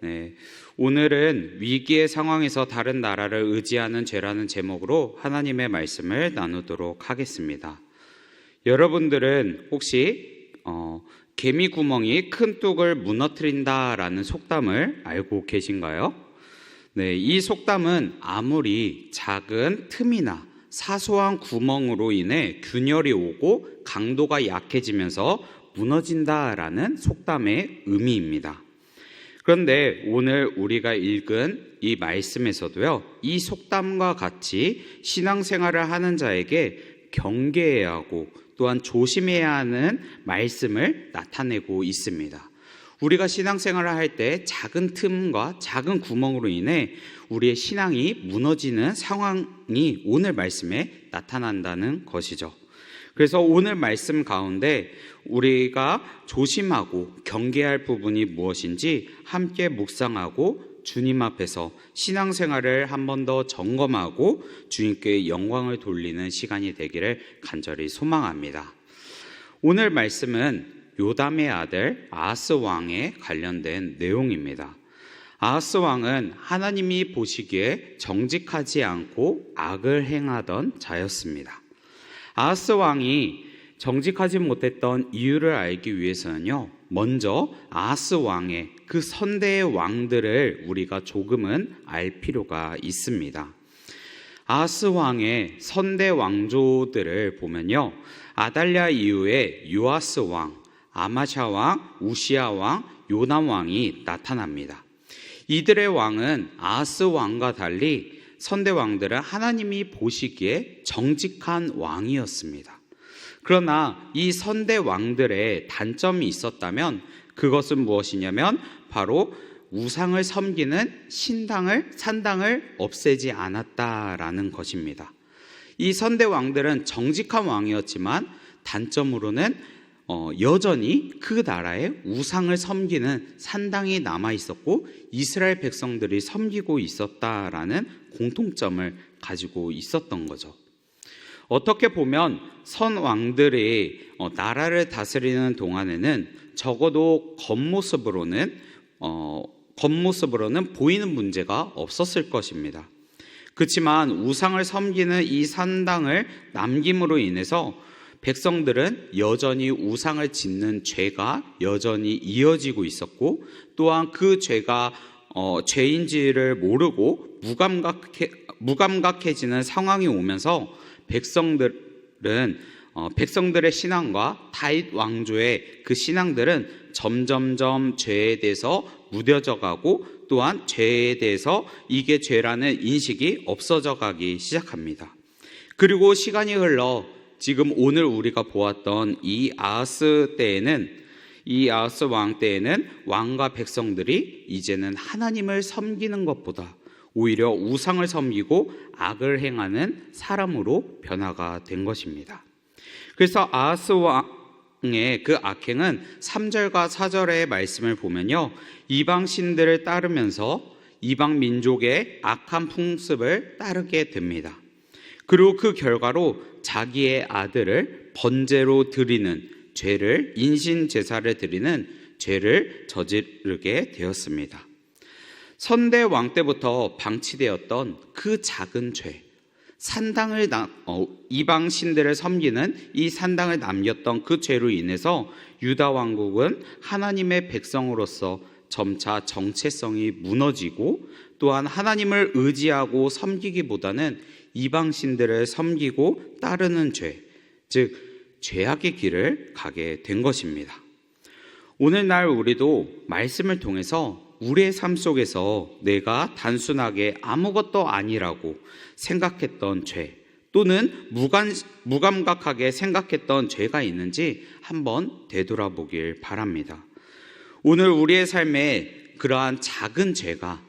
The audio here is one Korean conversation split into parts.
네, 오늘은 위기의 상황에서 다른 나라를 의지하는 죄라는 제목으로 하나님의 말씀을 나누도록 하겠습니다. 여러분들은 혹시 개미 구멍이 큰 뚝을 무너뜨린다라는 속담을 알고 계신가요? 네, 이 속담은 아무리 작은 틈이나 사소한 구멍으로 인해 균열이 오고 강도가 약해지면서 무너진다라는 속담의 의미입니다. 그런데 오늘 우리가 읽은 이 말씀에서도요, 이 속담과 같이 신앙생활을 하는 자에게 경계해야 하고 또한 조심해야 하는 말씀을 나타내고 있습니다. 우리가 신앙생활을 할 때 작은 틈과 작은 구멍으로 인해 우리의 신앙이 무너지는 상황이 오늘 말씀에 나타난다는 것이죠. 그래서 오늘 말씀 가운데 우리가 조심하고 경계할 부분이 무엇인지 함께 묵상하고 주님 앞에서 신앙생활을 한 번 더 점검하고 주님께 영광을 돌리는 시간이 되기를 간절히 소망합니다. 오늘 말씀은 요담의 아들 아하스 왕에 관련된 내용입니다. 아하스 왕은 하나님이 보시기에 정직하지 않고 악을 행하던 자였습니다. 아하스 왕이 정직하지 못했던 이유를 알기 위해서는요, 먼저 아하스 왕의 그 선대의 왕들을 우리가 조금은 알 필요가 있습니다. 아하스 왕의 선대 왕조들을 보면요, 아달랴 이후에 요아스 왕, 아마샤 왕, 우시야 왕, 요담 왕이 나타납니다. 이들의 왕은 아하스 왕과 달리 선대 왕들은 하나님이 보시기에 정직한 왕이었습니다. 그러나 이 선대 왕들의 단점이 있었다면 그것은 무엇이냐면 바로 우상을 섬기는 산당을 없애지 않았다라는 것입니다. 이 선대 왕들은 정직한 왕이었지만 단점으로는 여전히 그 나라에 우상을 섬기는 산당이 남아 있었고 이스라엘 백성들이 섬기고 있었다라는 공통점을 가지고 있었던 거죠. 어떻게 보면 선 왕들이 나라를 다스리는 동안에는 적어도 겉모습으로는 보이는 문제가 없었을 것입니다. 그렇지만 우상을 섬기는 이 산당을 남김으로 인해서 백성들은 여전히 우상을 짓는 죄가 여전히 이어지고 있었고, 또한 그 죄가 죄인지를 모르고 무감각해지는 상황이 오면서 백성들의 신앙과 다윗 왕조의 그 신앙들은 점점점 죄에 대해서 무뎌져 가고 또한 죄에 대해서 이게 죄라는 인식이 없어져 가기 시작합니다. 그리고 시간이 흘러 지금 오늘 우리가 보았던 이 아하스 왕 때에는 왕과 백성들이 이제는 하나님을 섬기는 것보다 오히려 우상을 섬기고 악을 행하는 사람으로 변화가 된 것입니다. 그래서 아하스 왕의 그 악행은 3절과 4절의 말씀을 보면요, 이방 신들을 따르면서 이방 민족의 악한 풍습을 따르게 됩니다. 그리고 그 결과로 자기의 아들을 번제로 드리는 죄를, 인신 제사를 드리는 죄를 저지르게 되었습니다. 선대 왕 때부터 방치되었던 그 작은 죄, 이방 신들을 섬기는 이 산당을 남겼던 그 죄로 인해서 유다 왕국은 하나님의 백성으로서 점차 정체성이 무너지고 또한 하나님을 의지하고 섬기기보다는 이방 신들을 섬기고 따르는 죄, 즉 죄악의 길을 가게 된 것입니다. 오늘날 우리도 말씀을 통해서 우리의 삶 속에서 내가 단순하게 아무것도 아니라고 생각했던 죄 또는 무감각하게 생각했던 죄가 있는지 한번 되돌아보길 바랍니다. 오늘 우리의 삶에 그러한 작은 죄가,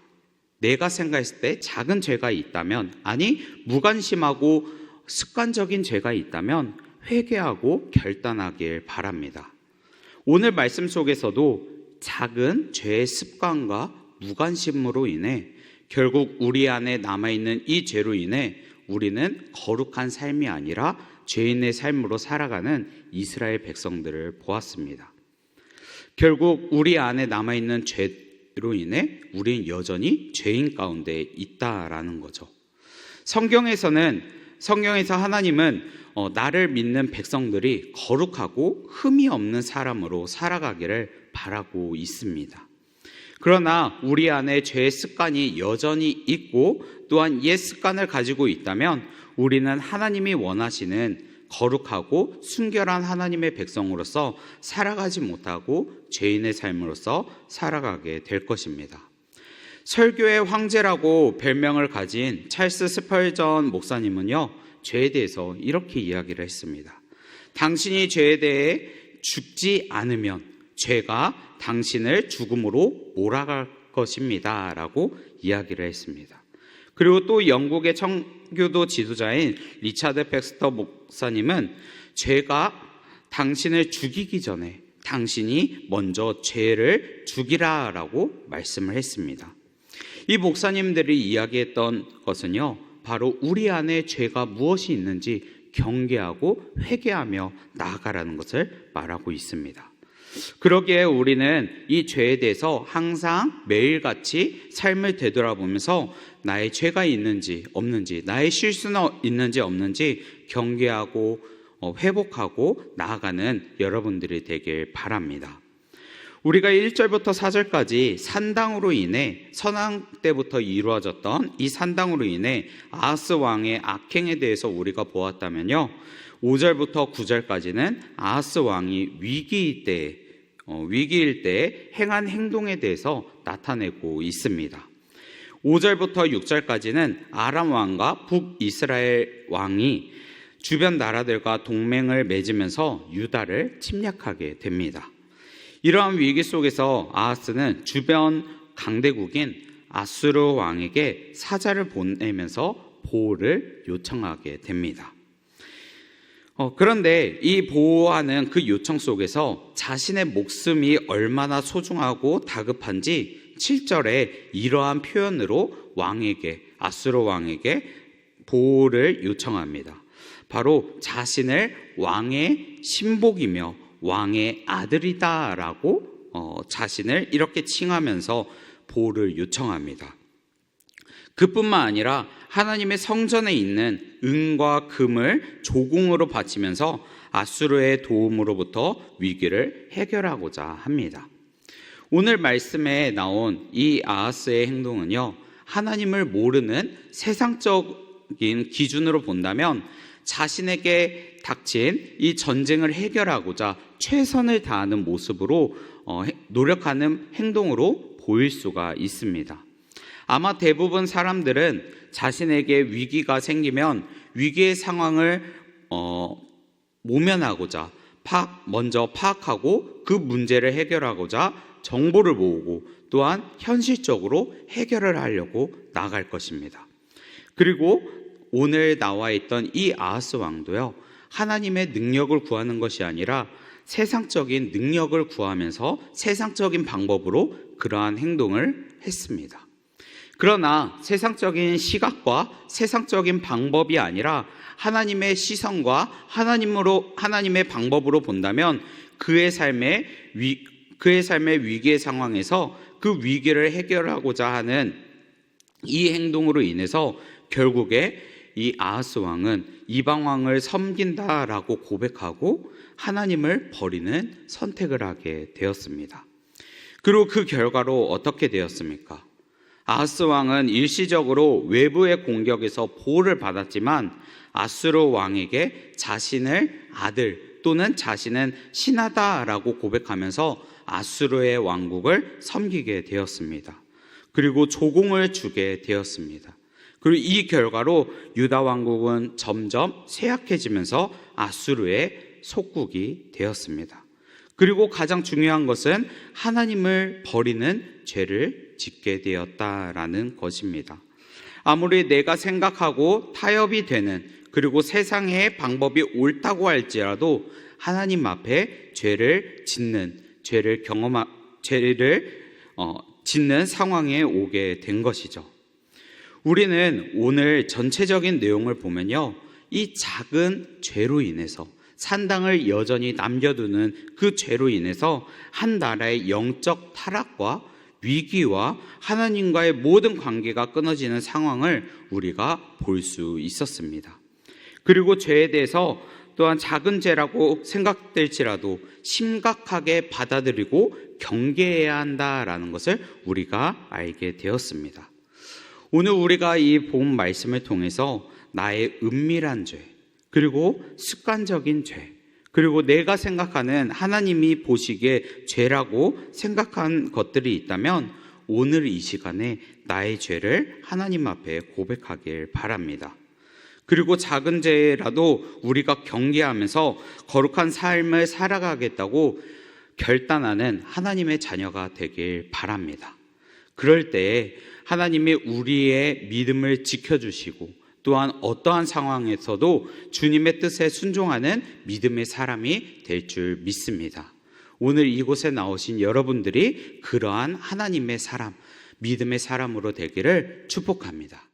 내가 생각했을 때 작은 죄가 있다면, 아니 무관심하고 습관적인 죄가 있다면 회개하고 결단하길 바랍니다. 오늘 말씀 속에서도 작은 죄의 습관과 무관심으로 인해 결국 우리 안에 남아있는 이 죄로 인해 우리는 거룩한 삶이 아니라 죄인의 삶으로 살아가는 이스라엘 백성들을 보았습니다. 결국 우리 안에 남아있는 죄 죄로 인해 우리는 여전히 죄인 가운데 있다라는 거죠. 성경에서 하나님은 나를 믿는 백성들이 거룩하고 흠이 없는 사람으로 살아가기를 바라고 있습니다. 그러나 우리 안에 죄의 습관이 여전히 있고 또한 옛 습관을 가지고 있다면 우리는 하나님이 원하시는 거룩하고 순결한 하나님의 백성으로서 살아가지 못하고 죄인의 삶으로서 살아가게 될 것입니다. 설교의 황제라고 별명을 가진 찰스 스펄전 목사님은요, 죄에 대해서 이렇게 이야기를 했습니다. 당신이 죄에 대해 죽지 않으면 죄가 당신을 죽음으로 몰아갈 것입니다 라고 이야기를 했습니다. 그리고 또 영국의 청교도 지도자인 리차드 백스터 목사님은 죄가 당신을 죽이기 전에 당신이 먼저 죄를 죽이라 라고 말씀을 했습니다. 이 목사님들이 이야기했던 것은요, 바로 우리 안에 죄가 무엇이 있는지 경계하고 회개하며 나아가라는 것을 말하고 있습니다. 그러기에 우리는 이 죄에 대해서 항상 매일같이 삶을 되돌아보면서 나의 죄가 있는지 없는지, 나의 실수는 있는지 없는지 경계하고 회복하고 나아가는 여러분들이 되길 바랍니다. 우리가 1절부터 4절까지 산당으로 인해 선왕 때부터 이루어졌던 이 산당으로 인해 아하스 왕의 악행에 대해서 우리가 보았다면요, 5절부터 9절까지는 아하스 왕이 위기일 때 행한 행동에 대해서 나타내고 있습니다. 5절부터 6절까지는 아람 왕과 북이스라엘 왕이 주변 나라들과 동맹을 맺으면서 유다를 침략하게 됩니다. 이러한 위기 속에서 아하스는 주변 강대국인 아수르 왕에게 사자를 보내면서 보호를 요청하게 됩니다. 그런데 이 보호하는 그 요청 속에서 자신의 목숨이 얼마나 소중하고 다급한지 7절에 이러한 표현으로 아수르 왕에게 보호를 요청합니다. 바로 자신을 왕의 신복이며 왕의 아들이다라고 자신을 이렇게 칭하면서 보호를 요청합니다. 그뿐만 아니라 하나님의 성전에 있는 은과 금을 조공으로 바치면서 아수르의 도움으로부터 위기를 해결하고자 합니다. 오늘 말씀에 나온 이 아하스의 행동은요, 하나님을 모르는 세상적인 기준으로 본다면 자신에게 닥친 이 전쟁을 해결하고자 최선을 다하는 모습으로 노력하는 행동으로 보일 수가 있습니다. 아마 대부분 사람들은 자신에게 위기가 생기면 위기의 상황을 모면하고자 먼저 파악하고 그 문제를 해결하고자 정보를 모으고 또한 현실적으로 해결을 하려고 나갈 것입니다. 그리고 오늘 나와 있던 이 아하스 왕도요, 하나님의 능력을 구하는 것이 아니라 세상적인 능력을 구하면서 세상적인 방법으로 그러한 행동을 했습니다. 그러나 세상적인 시각과 세상적인 방법이 아니라 하나님의 시선과 하나님의 방법으로 본다면 그의 삶의 위기의 상황에서 그 위기를 해결하고자 하는 이 행동으로 인해서 결국에 이 아하스 왕은 이방 왕을 섬긴다라고 고백하고 하나님을 버리는 선택을 하게 되었습니다. 그리고 그 결과로 어떻게 되었습니까? 아하스 왕은 일시적으로 외부의 공격에서 보호를 받았지만 아수르 왕에게 자신을 아들 또는 자신은 신하다라고 고백하면서 아수르의 왕국을 섬기게 되었습니다. 그리고 조공을 주게 되었습니다. 그리고 이 결과로 유다 왕국은 점점 쇠약해지면서 아수르의 속국이 되었습니다. 그리고 가장 중요한 것은 하나님을 버리는 죄를 짓게 되었다라는 것입니다. 아무리 내가 생각하고 타협이 되는, 그리고 세상의 방법이 옳다고 할지라도 하나님 앞에 죄를 짓는 상황에 오게 된 것이죠. 우리는 오늘 전체적인 내용을 보면요, 이 작은 죄로 인해서, 산당을 여전히 남겨두는 그 죄로 인해서 한 나라의 영적 타락과 위기와 하나님과의 모든 관계가 끊어지는 상황을 우리가 볼 수 있었습니다. 그리고 죄에 대해서 또한 작은 죄라고 생각될지라도 심각하게 받아들이고 경계해야 한다라는 것을 우리가 알게 되었습니다. 오늘 우리가 이 본 말씀을 통해서 나의 은밀한 죄, 그리고 습관적인 죄, 그리고 내가 생각하는 하나님이 보시기에 죄라고 생각한 것들이 있다면 오늘 이 시간에 나의 죄를 하나님 앞에 고백하길 바랍니다. 그리고 작은 죄라도 우리가 경계하면서 거룩한 삶을 살아가겠다고 결단하는 하나님의 자녀가 되길 바랍니다. 그럴 때에 하나님이 우리의 믿음을 지켜주시고 또한 어떠한 상황에서도 주님의 뜻에 순종하는 믿음의 사람이 될 줄 믿습니다. 오늘 이곳에 나오신 여러분들이 그러한 하나님의 사람, 믿음의 사람으로 되기를 축복합니다.